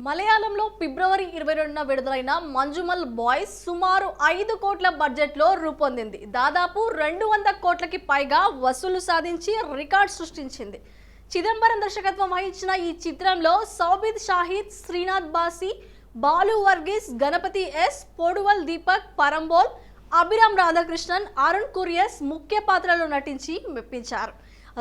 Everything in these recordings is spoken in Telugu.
మలయాళంలో ఫిబ్రవరి 22న విడుదలైన మంజుమల్ బాయ్స్ సుమారు 5 కోట్ల బడ్జెట్లో రూపొందింది. దాదాపు 200 కోట్లకి పైగా వసూలు సాధించి రికార్డ్ సృష్టించింది. చిదంబరం దర్శకత్వం వహించిన ఈ చిత్రంలో సౌబిద్ షాహిద్, శ్రీనాథ్ బాసి, బాలు వర్గీస్, గణపతి ఎస్, పొడువల్ దీపక్, పరంబోల్, అభిరామ్ రాధాకృష్ణన్, అరుణ్ కురియస్ ముఖ్య పాత్రలో నటించి మెప్పించారు.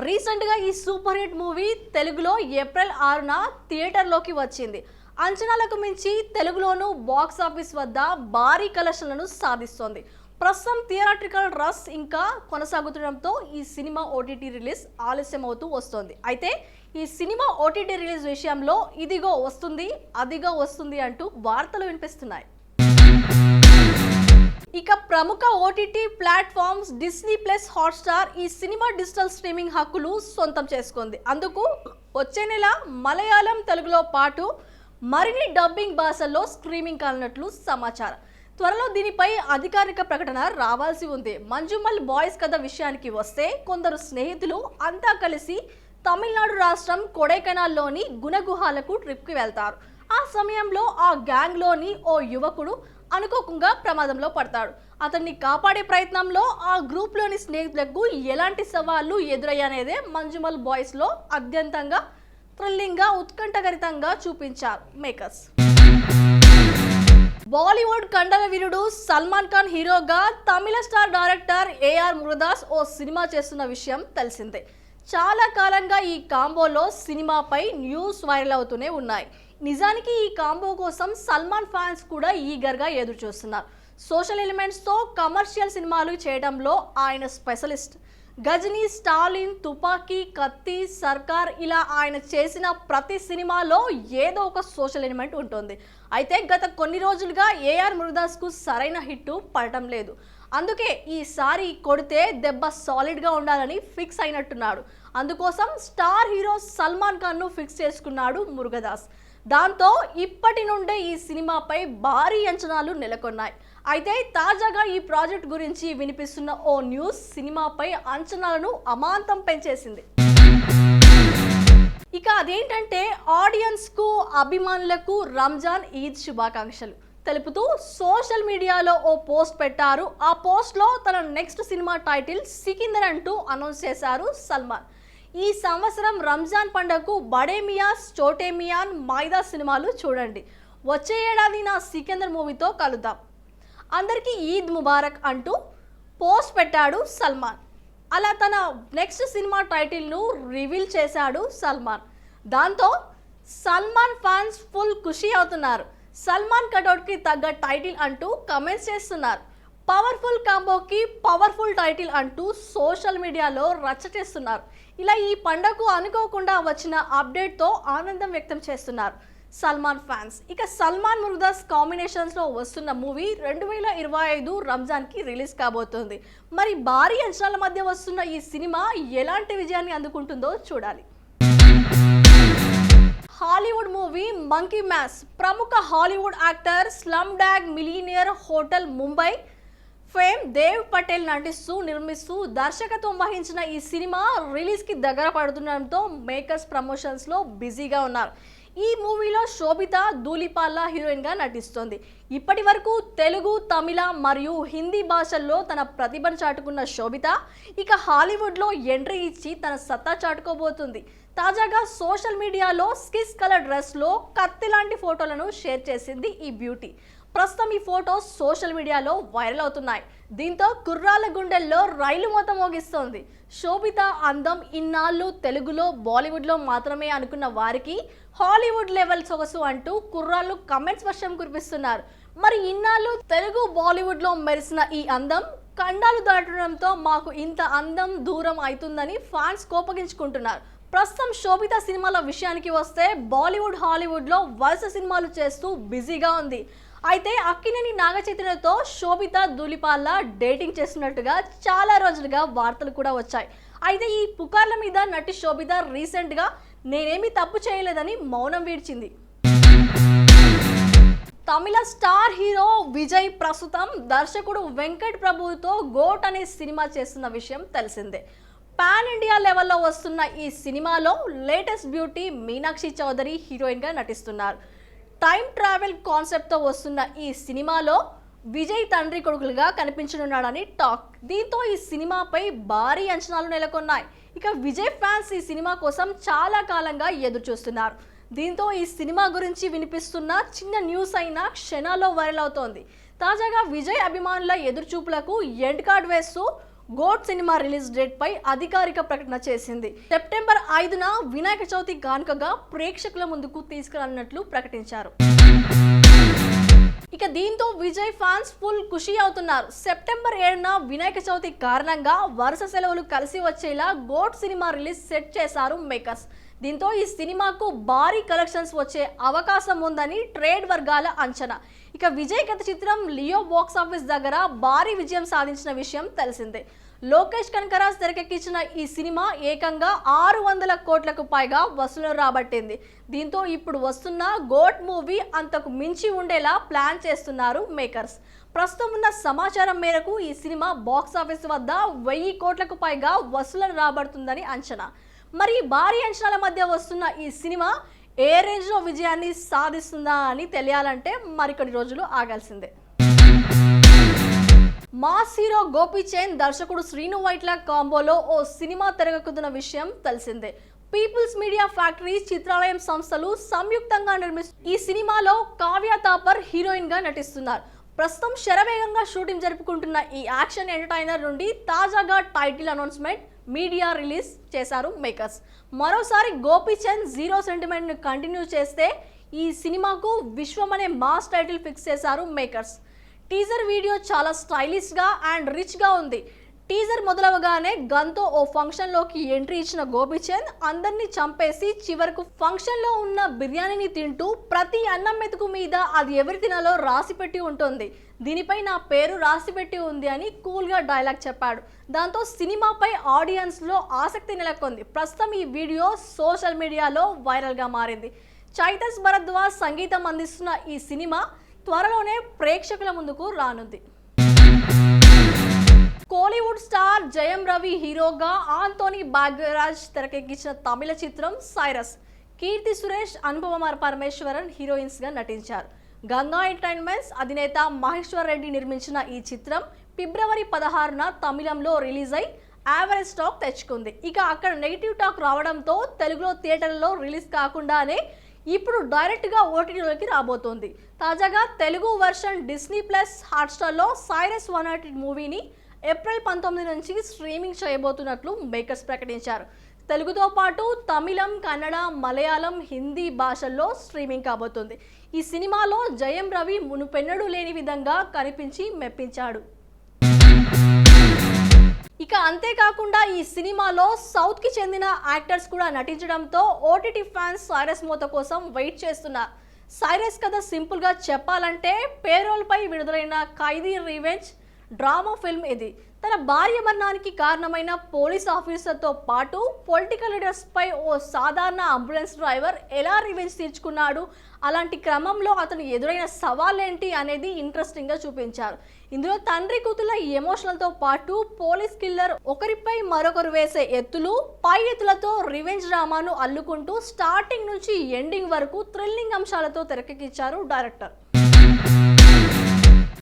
రీసెంట్గా ఈ సూపర్ హిట్ మూవీ తెలుగులో ఏప్రిల్ 6న థియేటర్లోకి వచ్చింది. అంచనాలకు మించి తెలుగులోనూ బాక్స్ ఆఫీస్ వద్ద భారీ కలెక్షన్లను సాధిస్తోంది. ప్రస్తుతం థియేట్రికల్ రష్ ఇంకా కొనసాగుతుండటంతో ఈ సినిమా ఓటీటీ రిలీజ్ ఆలస్యం అవుతూ వస్తోంది. అయితే ఈ సినిమా ఓటీటీ రిలీజ్ విషయంలో ఇదిగో వస్తుంది, అదిగో వస్తుంది అంటూ వార్తలు వినిపిస్తున్నాయి. ఇక ప్రముఖ OTT platforms Disney plus, Hotstar ఈ సినిమా డిజిటల్ స్ట్రీమింగ్ హక్కులు సొంతం చేసుకుంది. అందుకు వచ్చే నెల మలయాళం, తెలుగులో పాటు మరిన్ని డబ్బింగ్ భాషల్లో స్ట్రీమింగ్ కానున్నట్లు సమాచారం. త్వరలో దీనిపై అధికారిక ప్రకటన రావాల్సి ఉంది. మంజుమల్ బాయ్స్ కథ విషయానికి వస్తే కొందరు స్నేహితులు అంతా కలిసి తమిళనాడు రాష్ట్రం కొడైకెనాల్లోని గుణగుహాలకు ట్రిప్కి వెళ్తారు. ఆ సమయంలో ఆ గ్యాంగ్లోని ఓ యువకుడు అనుకోకుండా ప్రమాదంలో పడతాడు. అతన్ని కాపాడే ప్రయత్నంలో ఆ గ్రూప్లోని స్నేహితులకు ఎలాంటి సవాళ్లు ఎదురయ్యానేదే మంజుమల్ బాయ్స్లో అత్యంతంగా థ్రిల్లింగ్గా, ఉత్కంఠభరితంగా చూపించారు మేకర్స్. బాలీవుడ్ కండల వీరుడు సల్మాన్ ఖాన్ హీరోగా తమిళ స్టార్ డైరెక్టర్ ఏఆర్ మురుగదాస్ ఓ సినిమా చేస్తున్న విషయం తెలిసిందే. చాలా కాలంగా ఈ కాంబోలో సినిమాపై న్యూస్ వైరల్ అవుతూనే ఉన్నాయి. నిజానికి ఈ కాంబో కోసం సల్మాన్ ఫ్యాన్స్ కూడా ఈగర్గా ఎదురు చూస్తున్నారు. సోషల్ ఎలిమెంట్స్తో కమర్షియల్ సినిమాలు చేయడంలో ఆయన స్పెషలిస్ట్. గజనీ, స్టాలిన్, తుపాకీ, కత్తి, సర్కార్ ఇలా ఆయన చేసిన ప్రతి సినిమాలో ఏదో ఒక సోషల్ ఎలిమెంట్ ఉంటుంది. అయితే గత కొన్ని రోజులుగా ఏఆర్ మురుగదాస్కు సరైన హిట్టు పడటం లేదు. అందుకే ఈసారి కొడితే దెబ్బ సాలిడ్గా ఉండాలని ఫిక్స్ అయినట్టున్నాడు. అందుకోసం స్టార్ హీరో సల్మాన్ ఖాన్ను ఫిక్స్ చేసుకున్నాడు మురుగదాస్. దాంతో ఇప్పటి నుండే ఈ సినిమాపై భారీ అంచనాలు నెలకొన్నాయి. అయితే తాజాగా ఈ ప్రాజెక్ట్ గురించి వినిపిస్తున్న ఓ న్యూస్ సినిమాపై అంచనాలను అమాంతం పెంచేసింది. ఇక అదేంటంటే ఆడియన్స్కు, అభిమానులకు రంజాన్, ఈద్ శుభాకాంక్షలు తెలుపుతూ సోషల్ మీడియాలో ఓ పోస్ట్ పెట్టారు. ఆ పోస్ట్లో తన నెక్స్ట్ సినిమా టైటిల్ సికిందర్ అంటూ అనౌన్స్ చేశారు సల్మాన్. ఈ సంవత్సరం రంజాన్ పండుగకు బడే మియాస్, చోటే మియాన్, మైదా సినిమాలు చూడండి. వచ్చే ఏడాది నా సికిందర్ మూవీతో కలుద్దాం. అందరికీ ఈద్ ముబారక్ అంటూ పోస్ట్ పెట్టాడు సల్మాన్. అలా తన నెక్స్ట్ సినిమా టైటిల్ను రివీల్ చేశాడు సల్మాన్. దాంతో సల్మాన్ ఫ్యాన్స్ ఫుల్ ఖుషి అవుతున్నారు. సల్మాన్ కటౌట్కి తగ్గ టైటిల్ అంటూ కమెంట్స్ చేస్తున్నారు. పవర్ఫుల్ కాంబోకి పవర్ఫుల్ టైటిల్ అంటూ సోషల్ మీడియాలో రచ్చచేస్తున్నారు. ఇలా ఈ పండగకు అనుకోకుండా వచ్చిన అప్డేట్తో ఆనందం వ్యక్తం చేస్తున్నారు సల్మాన్ ఫ్యాన్స్. ఇక సల్మాన్ మురుగదాస్ కాంబినేషన్స్లో వస్తున్న మూవీ 2025 రంజాన్కి రిలీజ్ కాబోతోంది. మరి భారీ అంచనాల మధ్య వస్తున్న ఈ సినిమా ఎలాంటి విజయాన్ని అందుకుంటుందో చూడాలి. హాలీవుడ్ మూవీ మంకీ మ్యాష్ ప్రముఖ Hollywood actor slumdog millionaire hotel Mumbai fame Dev Patel నటిస్తూ, నిర్మిస్తూ, దర్శకత్వం వహించిన ఈ సినిమా రిలీజ్కి దగ్గర పడుతుండటంతో మేకర్స్ ప్రమోషన్స్లో బిజీగా ఉన్నారు. ఈ మూవీలో శోభిత ధూళిపాల హీరోయిన్గా నటిస్తోంది. ఇప్పటి వరకు తెలుగు, తమిళ మరియు హిందీ భాషల్లో తన ప్రతిభను చాటుకున్న శోభిత ఇక హాలీవుడ్లో ఎంట్రీ ఇచ్చి తన సత్తా చాటుకోబోతుంది. తాజాగా సోషల్ మీడియాలో స్కిస్ కలర్ డ్రెస్లో కత్తి లాంటి ఫోటోలను షేర్ చేసింది ఈ బ్యూటీ. ప్రస్తుతం ఈ ఫోటోస్ సోషల్ మీడియాలో వైరల్ అవుతున్నాయి. దీంతో కుర్రాళ్ళ గుండెల్లో రైలు మోత మోగిస్తోంది. శోభిత అందం ఇన్నాళ్ళు తెలుగులో, బాలీవుడ్లో మాత్రమే అనుకున్న వారికి హాలీవుడ్ లెవెల్ సొగసు అంటూ కుర్రాళ్ళు కమెంట్స్ వర్షం కురిపిస్తున్నారు. మరి ఇన్నాళ్ళు తెలుగు, బాలీవుడ్లో మెరిసిన ఈ అందం ఖండాలు దాటడంతో మాకు ఇంత అందం దూరం అవుతుందని ఫ్యాన్స్ కోపగించుకుంటున్నారు. ప్రస్తుతం శోభిత సినిమాల విషయానికి వస్తే బాలీవుడ్, హాలీవుడ్లో వరుస సినిమాలు చేస్తూ బిజీగా ఉంది. అయితే అక్కినేని నాగచైతన్యతో శోభిత ధూళిపాల డేటింగ్ చేస్తున్నట్టుగా చాలా రోజులుగా వార్తలు కూడా వచ్చాయి. అయితే ఈ పుకార్ల మీద నటి శోభిత రీసెంట్గా నేనేమీ తప్పు చేయలేదని మౌనం వీడ్చింది. తమిళ స్టార్ హీరో విజయ్ ప్రస్తుతం దర్శకుడు వెంకట్ ప్రభుతో గోట్ అనే సినిమా చేస్తున్న విషయం తెలిసిందే. పాన్ ఇండియా లెవెల్లో వస్తున్న ఈ సినిమాలో లేటెస్ట్ బ్యూటీ మీనాక్షి చౌదరి హీరోయిన్గా నటిస్తున్నారు. టైం ట్రావెల్ కాన్సెప్ట్ తో వస్తున్న ఈ సినిమాలో విజయ్ తండ్రి కొడుకులుగా కనిపించనున్నాడని టాక్. దీంతో ఈ సినిమాపై భారీ అంచనాలు నెలకొన్నాయి. ఇక విజయ్ ఫ్యాన్స్ ఈ సినిమా కోసం చాలా కాలంగా ఎదురు చూస్తున్నారు. దీంతో ఈ సినిమా గురించి వినిపిస్తున్న చిన్న న్యూస్ అయినా క్షణాల్లో వైరల్ అవుతోంది. తాజాగా విజయ్ అభిమానుల ఎదురుచూపులకు ఎండ్ కార్డ్ వేస్తూ గోట్ సినిమా రిలీజ్ డేట్ పై అధికారిక ప్రకటన చేసింది. సెప్టెంబర్ 5న వినాయక చవితి కానుకగా ప్రేక్షకుల ముందుకు తీసుకురానున్నట్లు ప్రకటించారు. ఇక దీంతో విజయ్ ఫ్యాన్స్ ఫుల్ ఖుషి అవుతున్నారు. సెప్టెంబర్ 7న వినాయక చవితి కారణంగా వరుస సెలవులు కలిసి వచ్చేలా గోట్ సినిమా రిలీజ్ సెట్ చేశారు మేకర్స్. దీంతో ఈ సినిమాకు భారీ కలెక్షన్స్ వచ్చే అవకాశం ఉందని ట్రేడ్ వర్గాల అంచనా. ఇక విజయ్ గత చిత్రం లియో బాక్స్ ఆఫీస్ దగ్గర భారీ విజయం సాధించిన విషయం తెలిసిందే. లోకేష్ కనకరాజ్ తెరకెక్కించిన ఈ సినిమా ఏకంగా 600 కోట్లకు పైగా వసూలు రాబట్టింది. దీంతో ఇప్పుడు వస్తున్న గోట్ మూవీ అంతకు మించి ఉండేలా ప్లాన్ చేస్తున్నారు మేకర్స్. ప్రస్తుతం ఉన్న సమాచారం మేరకు ఈ సినిమా బాక్స్ ఆఫీస్ వద్ద 1000 కోట్లకు పైగా వసూలు రాబడుతుందని అంచనా. మరి భారీ అంచనాల మధ్య వస్తున్న ఈ సినిమా ఏ రేంజ్ లో విజయాన్ని సాధిస్తుందా అని తెలియాలంటే మరికొన్ని రోజులు ఆగాల్సిందే. మాస్ హీరో గోపీచంద్ దర్శకుడు శ్రీను వైట్ల కాంబోలో ఓ సినిమా తెరకెక్కుతున్న విషయం తెలిసిందే. పీపుల్స్ మీడియా ఫ్యాక్టరీ, చిత్రాలయం సంస్థలు సంయుక్తంగా నిర్మిస్తున్న ఈ సినిమాలో కావ్య తాపర్ హీరోయిన్ గా నటిస్తున్నారు. ప్రస్తుతం శరవేగంగా షూటింగ్ జరుపుకుంటున్న ఈ యాక్షన్ ఎంటర్టైనర్ నుండి తాజాగా టైటిల్ అనౌన్స్మెంట్, మీడియా రిలీజ్ చేశారు మేకర్స్. మరోసారి గోపీచంద్ జీరో సెంటిమెంట్ ను కంటిన్యూ చేస్తే ఈ సినిమాకు విశ్వం అనే మాస్ టైటిల్ ఫిక్స్ చేశారు మేకర్స్. టీజర్ వీడియో చాలా స్టైలిష్ గా అండ్ రిచ్ గా ఉంది. టీజర్ మొదలవగానే గన్తో ఓ ఫంక్షన్ లోకి ఎంట్రీ ఇచ్చిన గోపీచంద్ అందరినీ చంపేసి చివరకు ఫంక్షన్ లో ఉన్న బిర్యానీని తింటూ ప్రతి అన్నం మెతుకు మీద అది ఎవరి తినాలో రాసిపెట్టి ఉంటుంది, దీనిపై నా పేరు రాసిపెట్టి ఉంది అని కూల్ గా డైలాగ్ చెప్పాడు. దాంతో సినిమాపై ఆడియన్స్ లో ఆసక్తి నెలకొంది. ప్రస్తుతం ఈ వీడియో సోషల్ మీడియాలో వైరల్ గా మారింది. చైతస్ భరద్వాజ్ సంగీతం అందిస్తున్న ఈ సినిమా త్వరలోనే ప్రేక్షకుల ముందుకు రానుంది. కోలీవుడ్ స్టార్ జయం రవి హీరోగా ఆంటోనీ భాగ్యరాజ్ తెరకెక్కించిన తమిళ చిత్రం సైరస్. కీర్తి సురేష్, అనుపమ పరమేశ్వరన్ హీరోయిన్స్ గా నటించారు. గంగా ఎంటర్టైన్మెంట్స్ అధినేత మహేశ్వర్ రెడ్డి నిర్మించిన ఈ చిత్రం ఫిబ్రవరి 16న తమిళంలో రిలీజ్ అయి యావరేజ్ టాక్ తెచ్చుకుంది. ఇక అక్కడ నెగిటివ్ టాక్ రావడంతో తెలుగులో థియేటర్లలో రిలీజ్ కాకుండానే ఇప్పుడు డైరెక్ట్ గా ఓటీటీలోకి రాబోతోంది. తాజాగా తెలుగు వర్షన్ డిస్నీ ప్లస్ హాట్స్టార్లో సైరస్ 100 మూవీని ఏప్రిల్ 19 నుంచి స్ట్రీమింగ్ చేయబోతున్నట్లు మేకర్స్ ప్రకటించారు. తెలుగుతో పాటు తమిళం, కన్నడ, మలయాళం, హిందీ భాషల్లో స్ట్రీమింగ్ కాబోతుంది. ఈ సినిమాలో జయం రవి మునుపెన్నడూ లేని విధంగా కనిపించి మెప్పించాడు. ఇక అంతేకాకుండా ఈ సినిమాలో సౌత్ కి చెందిన యాక్టర్స్ కూడా నటించడంతో ఓటీటీ ఫ్యాన్స్ సైరస్ మోత కోసం వెయిట్ చేస్తున్నారు. సైరస్ కథ సింపుల్ గా చెప్పాలంటే పేరోల్ పై విడుదలైన ఖైదీ రివెంజ్ డ్రామా ఫిల్మ్ ఇది. తన భార్య మరణానికి కారణమైన పోలీస్ ఆఫీసర్తో పాటు పొలిటికల్ లీడర్స్ పై ఓ సాధారణ అంబులెన్స్ డ్రైవర్ ఎలా రివెంజ్ తీర్చుకున్నాడు, అలాంటి క్రమంలో అతను ఎదురైన సవాళ్ళేంటి అనేది ఇంట్రెస్టింగ్ గా చూపించారు. ఇందులో తండ్రి కూతుల ఎమోషనల్తో పాటు పోలీస్ కిల్లర్ ఒకరిపై మరొకరు వేసే ఎత్తులు, పై ఎత్తులతో రివెంజ్ డ్రామాను అల్లుకుంటూ స్టార్టింగ్ నుంచి ఎండింగ్ వరకు థ్రిల్లింగ్ అంశాలతో తెరకెక్కించారు డైరెక్టర్.